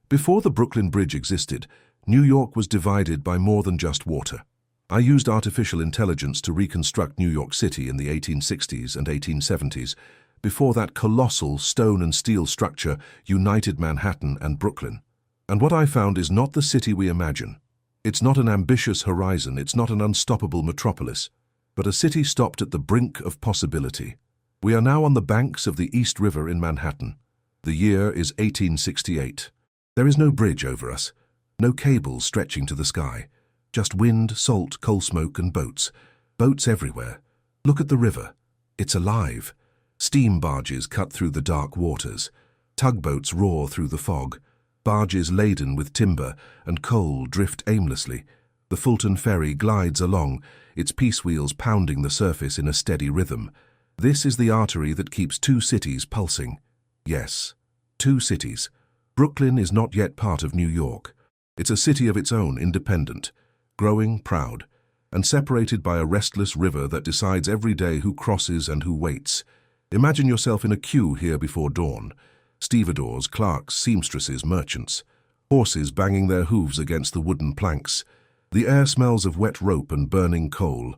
Before the Brooklyn Bridge existed, New York was divided by more than just water. I used artificial intelligence to reconstruct New York City in the 1860s and 1870s, before that colossal stone and steel structure united Manhattan and Brooklyn. And what I found is not the city we imagine. It's not an ambitious horizon, it's not an unstoppable metropolis, but a city stopped at the brink of possibility. We are now on the banks of the East River in Manhattan. The year is 1868. There is no bridge over us, no cables stretching to the sky, just wind, salt, coal smoke and boats. Boats everywhere. Look at the river. It's alive. Steam barges cut through the dark waters. Tugboats roar through the fog. Barges laden with timber and coal drift aimlessly. The Fulton Ferry glides along, its piece wheels pounding the surface in a steady rhythm. This is the artery that keeps two cities pulsing. Yes, two cities. Brooklyn is not yet part of New York. It's a city of its own, independent, growing, proud, and separated by a restless river that decides every day who crosses and who waits. Imagine yourself in a queue here before dawn. Stevedores, clerks, seamstresses, merchants. Horses banging their hooves against the wooden planks. The air smells of wet rope and burning coal.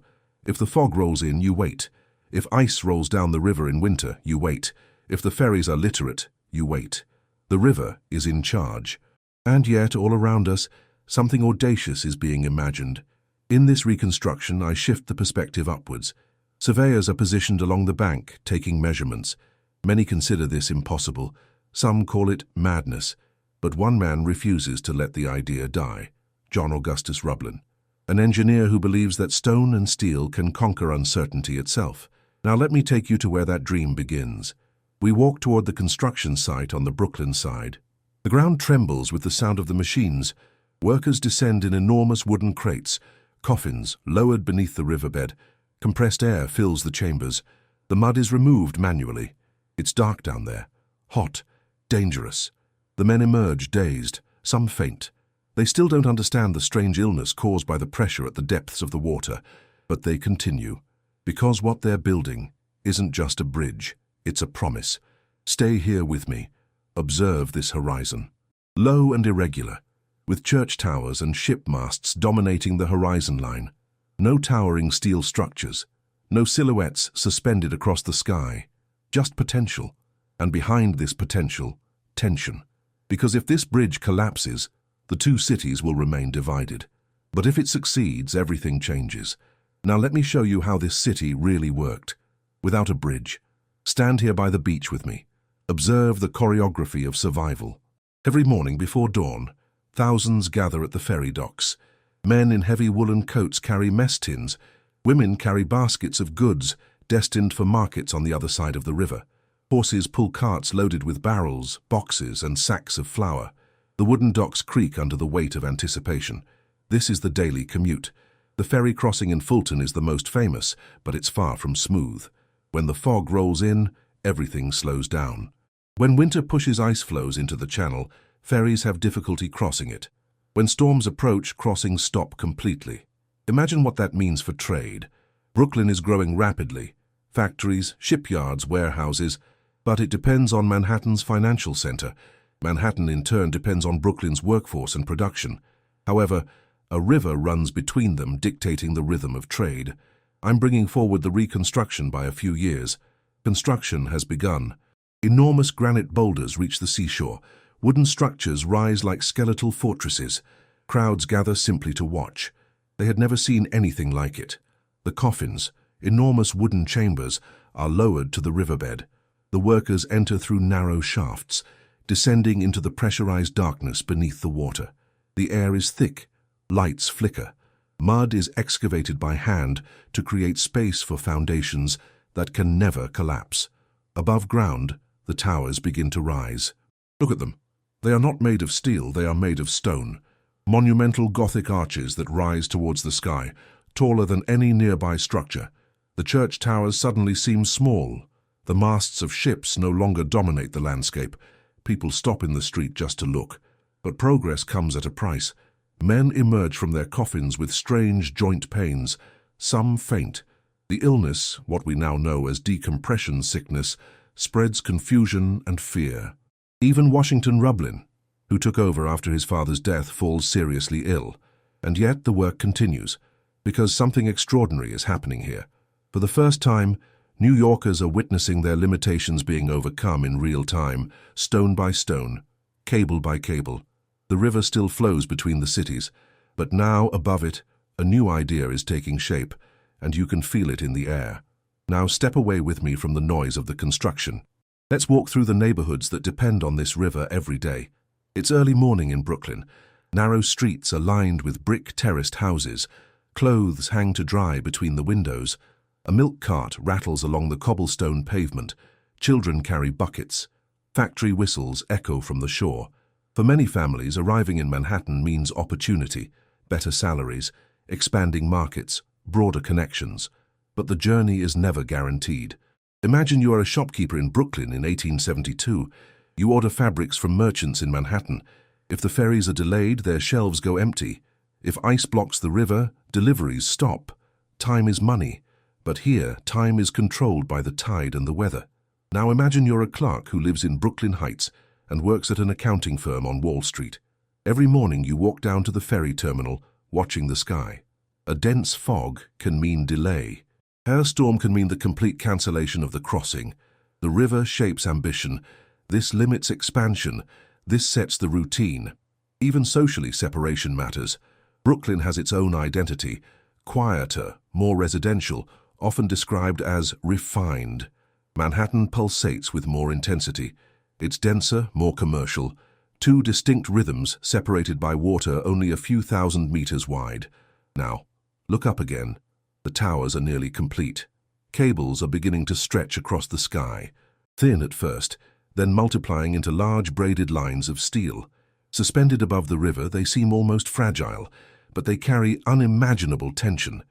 If the fog rolls in, you wait. If ice rolls down the river in winter, you wait. If the ferries are literate, you wait. The river is in charge. And yet, all around us, something audacious is being imagined. In this reconstruction, I shift the perspective upwards. Surveyors are positioned along the bank, taking measurements. Many consider this impossible. Some call it madness. But one man refuses to let the idea die. John Augustus Rublin, an engineer who believes that stone and steel can conquer uncertainty itself. Now let me take you to where that dream begins. We walk toward the construction site on the Brooklyn side. The ground trembles with the sound of the machines. Workers descend in enormous wooden crates, coffins lowered beneath the riverbed. Compressed air fills the chambers. The mud is removed manually. It's dark down there, hot, dangerous. The men emerge dazed, some faint. They still don't understand the strange illness caused by the pressure at the depths of the water, but they continue, because what they're building isn't just a bridge, it's a promise. Stay here with me. Observe this horizon. Low and irregular, with church towers and ship masts dominating the horizon line. No towering steel structures, no silhouettes suspended across the sky, just potential. And behind this potential, tension. Because if this bridge collapses, the two cities will remain divided. But if it succeeds, everything changes. Now let me show you how this city really worked. Without a bridge. Stand here by the beach with me. Observe the choreography of survival. Every morning before dawn, thousands gather at the ferry docks. Men in heavy woolen coats carry mess tins. Women carry baskets of goods destined for markets on the other side of the river. Horses pull carts loaded with barrels, boxes, and sacks of flour. The wooden docks creak under the weight of anticipation. This is the daily commute. The ferry crossing in Fulton is the most famous, but it's far from smooth. When the fog rolls in, everything slows down. When winter pushes ice floes into the channel, ferries have difficulty crossing it. When storms approach, crossings stop completely. Imagine what that means for trade. Brooklyn is growing rapidly. Factories, shipyards, warehouses, but it depends on Manhattan's financial center. Manhattan, in turn, depends on Brooklyn's workforce and production. However, a river runs between them, dictating the rhythm of trade. I'm bringing forward the reconstruction by a few years. Construction has begun. Enormous granite boulders reach the seashore. Wooden structures rise like skeletal fortresses. Crowds gather simply to watch. They had never seen anything like it. The coffins, enormous wooden chambers, are lowered to the riverbed. The workers enter through narrow shafts, descending into the pressurized darkness beneath the water. The air is thick. Lights flicker. Mud is excavated by hand to create space for foundations that can never collapse. Above ground, the towers begin to rise. Look at them. They are not made of steel, they are made of stone. Monumental Gothic arches that rise towards the sky, taller than any nearby structure. The church towers suddenly seem small. The masts of ships no longer dominate the landscape. People stop in the street just to look. But progress comes at a price. Men emerge from their coffins with strange joint pains. Some faint. The illness, what we now know as decompression sickness, spreads confusion and fear. Even Washington Rublin, who took over after his father's death, falls seriously ill. And yet the work continues, because something extraordinary is happening here. For the first time, New Yorkers are witnessing their limitations being overcome in real time, stone by stone, cable by cable. The river still flows between the cities, but now, above it, a new idea is taking shape, and you can feel it in the air. Now step away with me from the noise of the construction. Let's walk through the neighborhoods that depend on this river every day. It's early morning in Brooklyn. Narrow streets are lined with brick-terraced houses. Clothes hang to dry between the windows. A milk cart rattles along the cobblestone pavement. Children carry buckets. Factory whistles echo from the shore. For many families, arriving in Manhattan means opportunity, better salaries, expanding markets, broader connections. But the journey is never guaranteed. Imagine you are a shopkeeper in Brooklyn in 1872. You order fabrics from merchants in Manhattan. If the ferries are delayed, their shelves go empty. If ice blocks the river, deliveries stop. Time is money. But here, time is controlled by the tide and the weather. Now imagine you're a clerk who lives in Brooklyn Heights and works at an accounting firm on Wall Street. Every morning you walk down to the ferry terminal, watching the sky. A dense fog can mean delay. Hailstorm can mean the complete cancellation of the crossing. The river shapes ambition. This limits expansion. This sets the routine. Even socially, separation matters. Brooklyn has its own identity. Quieter, more residential, often described as refined. Manhattan pulsates with more intensity. It's denser, more commercial. Two distinct rhythms separated by water only a few thousand meters wide. Now, look up again. The towers are nearly complete. Cables are beginning to stretch across the sky. Thin at first, then multiplying into large braided lines of steel. Suspended above the river, they seem almost fragile, but they carry unimaginable tension.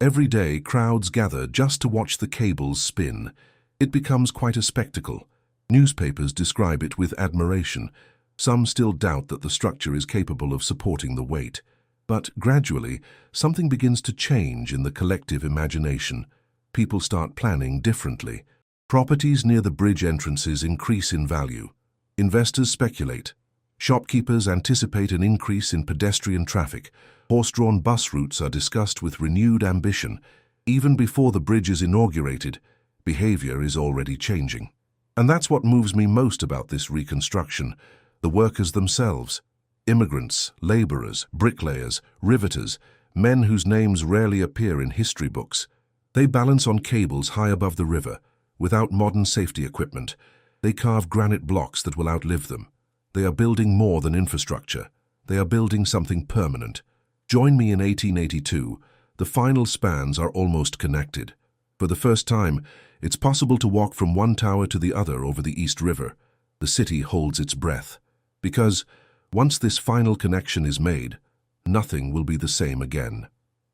Every day, crowds gather just to watch the cables spin. It becomes quite a spectacle. Newspapers describe it with admiration. Some still doubt that the structure is capable of supporting the weight. But gradually, something begins to change in the collective imagination. People start planning differently. Properties near the bridge entrances increase in value. Investors speculate. Shopkeepers anticipate an increase in pedestrian traffic. Horse-drawn bus routes are discussed with renewed ambition. Even before the bridge is inaugurated, behavior is already changing. And that's what moves me most about this reconstruction. The workers themselves. Immigrants, laborers, bricklayers, riveters, men whose names rarely appear in history books. They balance on cables high above the river, without modern safety equipment. They carve granite blocks that will outlive them. They are building more than infrastructure. They are building something permanent. Join me in 1882. The final spans are almost connected. For the first time, it's possible to walk from one tower to the other over the East River. The city holds its breath. Because once this final connection is made, nothing will be the same again.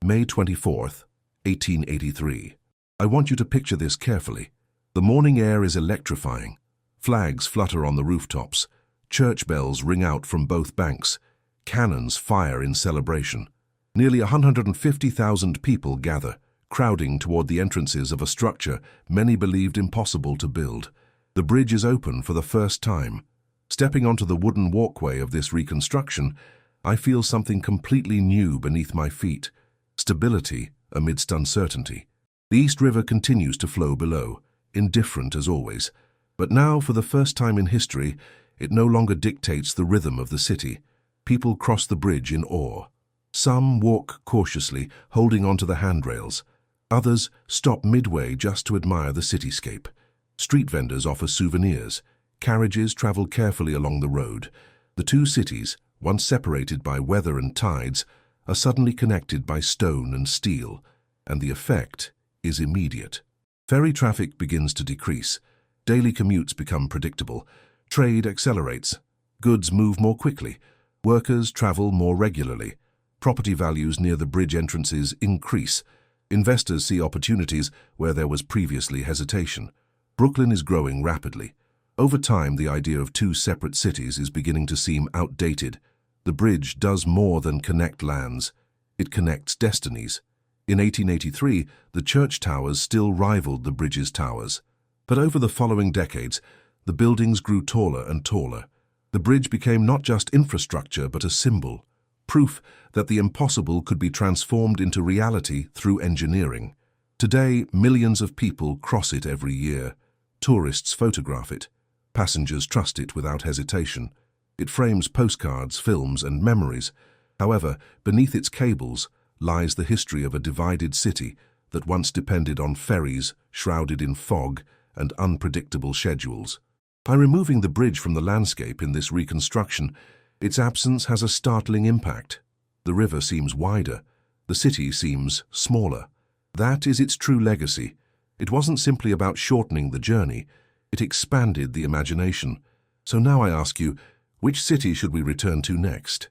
May 24th, 1883. I want you to picture this carefully. The morning air is electrifying. Flags flutter on the rooftops. Church bells ring out from both banks. Cannons fire in celebration. Nearly 150,000 people gather, crowding toward the entrances of a structure many believed impossible to build. The bridge is open for the first time. Stepping onto the wooden walkway of this reconstruction, I feel something completely new beneath my feet. Stability amidst uncertainty. The East River continues to flow below, indifferent as always. But now, for the first time in history, it no longer dictates the rhythm of the city. People cross the bridge in awe. Some walk cautiously, holding onto the handrails. Others stop midway just to admire the cityscape. Street vendors offer souvenirs. Carriages travel carefully along the road. The two cities, once separated by weather and tides, are suddenly connected by stone and steel, and the effect is immediate. Ferry traffic begins to decrease. Daily commutes become predictable. Trade accelerates. Goods move more quickly. Workers travel more regularly. Property values near the bridge entrances increase. Investors see opportunities where there was previously hesitation. Brooklyn is growing rapidly. Over time, the idea of two separate cities is beginning to seem outdated. The bridge does more than connect lands. It connects destinies. In 1883, the church towers still rivaled the bridge's towers. But over the following decades, the buildings grew taller and taller. The bridge became not just infrastructure but a symbol, proof that the impossible could be transformed into reality through engineering. Today, millions of people cross it every year. Tourists photograph it. Passengers trust it without hesitation. It frames postcards, films, and memories. However, beneath its cables lies the history of a divided city that once depended on ferries shrouded in fog and unpredictable schedules. By removing the bridge from the landscape in this reconstruction, its absence has a startling impact. The river seems wider. The city seems smaller. That is its true legacy. It wasn't simply about shortening the journey. It expanded the imagination. So now I ask you, which city should we return to next?